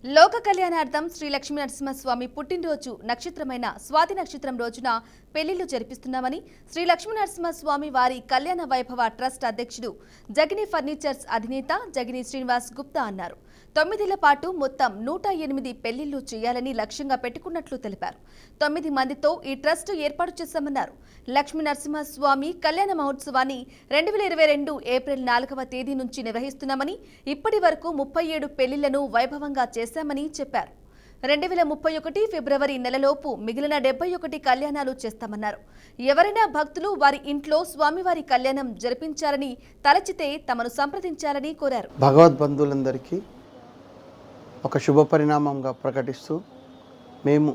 లోక కళ్యాణార్థం శ్రీ లక్ష్మీ నరసింహస్వామి పుట్టినరోజు నక్షత్రమైన స్వాతి నక్షత్రం రోజున పెళ్లిళ్లు జరిపిస్తున్నామని శ్రీ లక్ష్మీ నరసింహస్వామి వారి కళ్యాణ వైభవ ట్రస్ట్ అధ్యక్షుడు జగిని ఫర్నిచర్స్ అధినేత జగిని శ్రీనివాస్ గుప్తా అన్నారు. 9 ఏళ్ల పాటు మొత్తం 108 పెళ్లిళ్లు చేయాలని లక్ష్యంగా పెట్టుకున్నట్లు తెలిపారు. 9 మందితో ఈ ట్రస్ట్ ఏర్పాటు చేశామన్నారు. లక్ష్మీ నరసింహస్వామి కళ్యాణ మహోత్సవాన్ని 2022 ఏప్రిల్ 4వ తేదీ నుంచి నిర్వహిస్తున్నామని, ఇప్పటి వరకు 37 పెళ్లిళ్లను వైభవంగా చేశామని చెప్పారు. 2031 ఫిబ్రవరి నెలలోపు మిగిలిన 71 కళ్యాణాలు చేస్తామన్నారు. ఎవరైనా భక్తులు వారి ఇంట్లో స్వామివారి కళ్యాణం జరిపించాలని తలచితే తమను సంప్రదించాలని కోరారు. భగవద్బంధువులందరికీ ఒక శుభ పరిణామంగా ప్రకటిస్తూ మేము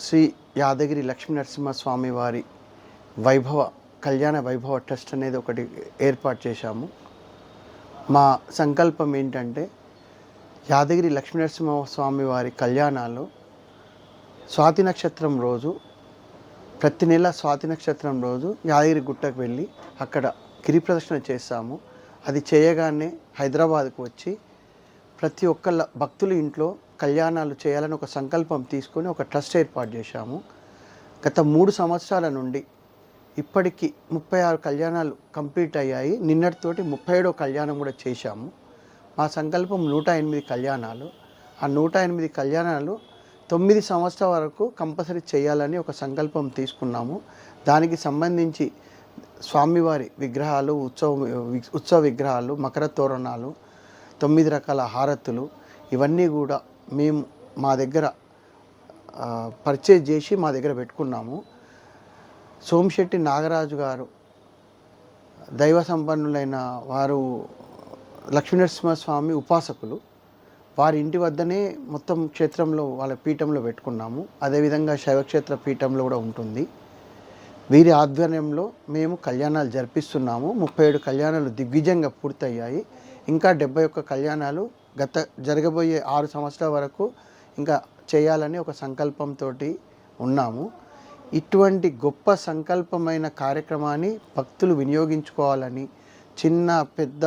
శ్రీ యాదగిరి లక్ష్మీ నరసింహస్వామి వారి కళ్యాణ వైభవ ట్రస్ట్ అనేది ఒకటి ఏర్పాటు చేశాము. మా సంకల్పం ఏంటంటే యాదగిరి లక్ష్మీ నరసింహస్వామి వారి కళ్యాణాలు స్వాతి నక్షత్రం రోజు, ప్రతి నెల స్వాతి నక్షత్రం రోజు యాదగిరి గుట్టకు వెళ్ళి అక్కడ గిరి ప్రదక్షిణ చేస్తాము. అది చేయగానే హైదరాబాద్కు వచ్చి ప్రతి ఒక్క భక్తుల ఇంట్లో కళ్యాణాలు చేయాలని ఒక సంకల్పం తీసుకొని ఒక ట్రస్ట్ ఏర్పాటు చేశాము. గత 3 సంవత్సరాల నుండి ఇప్పటికీ 36 కళ్యాణాలు కంప్లీట్ అయ్యాయి. నిన్నటితోటి 37వ కళ్యాణం కూడా చేశాము. మా సంకల్పం 108 కళ్యాణాలు. ఆ 108 కళ్యాణాలు 9 సంవత్సరాల వరకు కంపల్సరీ చేయాలని ఒక సంకల్పం తీసుకున్నాము. దానికి సంబంధించి స్వామివారి విగ్రహాలు, ఉత్సవ విగ్రహాలు, మకర తోరణాలు, 9 రకాల హారతులు, ఇవన్నీ కూడా మేము మా దగ్గర పర్చేజ్ చేసి మా దగ్గర పెట్టుకున్నాము. సోమిశెట్టి నాగరాజు గారు దైవ సంపన్నులైన వారు, లక్ష్మీనరసింహస్వామి ఉపాసకులు. వారి ఇంటి వద్దనే మొత్తం క్షేత్రంలో వాళ్ళ పీఠంలో పెట్టుకున్నాము. అదేవిధంగా శైవక్షేత్ర పీఠంలో కూడా ఉంటుంది. వీరి ఆధ్వర్యంలో మేము కళ్యాణాలు జరిపిస్తున్నాము. 37 కళ్యాణాలు దిగ్విజయంగా పూర్తయ్యాయి. ఇంకా 71 కళ్యాణాలు జరగబోయే 6 సంవత్సరాల వరకు ఇంకా చేయాలని ఒక సంకల్పంతో ఉన్నాము. ఇటువంటి గొప్ప సంకల్పమైన కార్యక్రమాన్ని భక్తులు వినియోగించుకోవాలని, చిన్న పెద్ద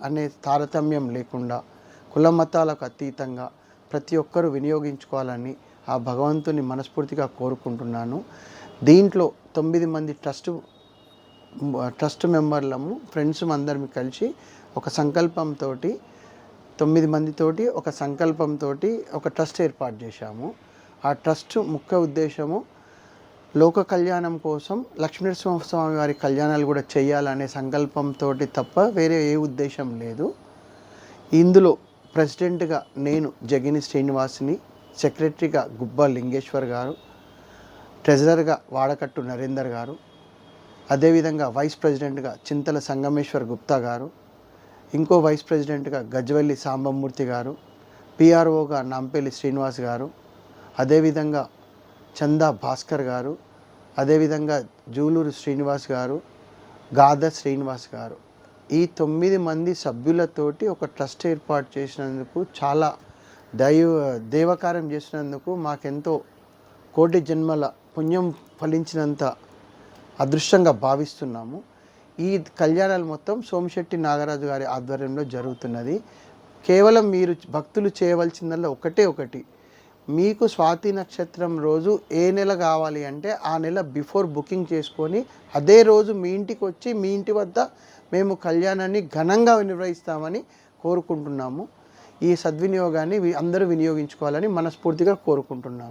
అనే తారతమ్యం లేకుండా కుల మతాలకు అతీతంగా ప్రతి ఒక్కరూ వినియోగించుకోవాలని ఆ భగవంతుని మనస్ఫూర్తిగా కోరుకుంటున్నాను. దీంట్లో 9 మంది ట్రస్ట్ మెంబర్లము, ఫ్రెండ్స్ అందరం కలిసి ఒక సంకల్పంతో 9 మందితోటి ఒక సంకల్పంతో ఒక ట్రస్ట్ ఏర్పాటు చేశాము. ఆ ట్రస్ట్ ముఖ్య ఉద్దేశము లోక కళ్యాణం కోసం లక్ష్మీనరసింహస్వామి వారి కళ్యాణాలు కూడా చేయాలనే సంకల్పంతో తప్ప వేరే ఏ ఉద్దేశం లేదు. ఇందులో ప్రెసిడెంట్గా నేను జగిని శ్రీనివాస్ని, సెక్రటరీగా గుబ్బా లింగేశ్వర్ గారు, ట్రెజరర్గా వాడకట్టు నరేందర్ గారు, అదేవిధంగా వైస్ ప్రెసిడెంట్గా చింతల సంగమేశ్వర్ గుప్తా గారు, ఇంకో వైస్ ప్రెసిడెంట్గా గజ్వెల్లి సాంబమూర్తి గారు, పిఆర్ఓగా నాంపల్లి శ్రీనివాస్ గారు, అదేవిధంగా చందా భాస్కర్ గారు, అదేవిధంగా జూలూరు శ్రీనివాస్ గారు, గాద శ్రీనివాస్ గారు, ఈ 9 మంది సభ్యులతోటి ఒక ట్రస్ట్ ఏర్పాటు చేసినందుకు, చాలా దేవకార్యం చేసినందుకు మాకెంతో కోటి జన్మల పుణ్యం ఫలించినంత అదృష్టంగా భావిస్తున్నాము. ఈ కళ్యాణాలు మొత్తం సోమిశెట్టి నాగరాజు గారి ఆధ్వర్యంలో జరుగుతున్నది. కేవలం మీరు భక్తులు చేయవలసిందల్లా ఒకటి, మీకు స్వాతి నక్షత్రం రోజు ఏ నెల కావాలి అంటే ఆ నెల బిఫోర్ బుకింగ్ చేసుకొని అదే రోజు మీ ఇంటికి వచ్చి మీ ఇంటి వద్ద మేము కళ్యాణాన్ని ఘనంగా నిర్వహిస్తామని కోరుకుంటున్నాము. ఈ సద్వినియోగాన్ని అందరూ వినియోగించుకోవాలని మనస్ఫూర్తిగా కోరుకుంటున్నాము.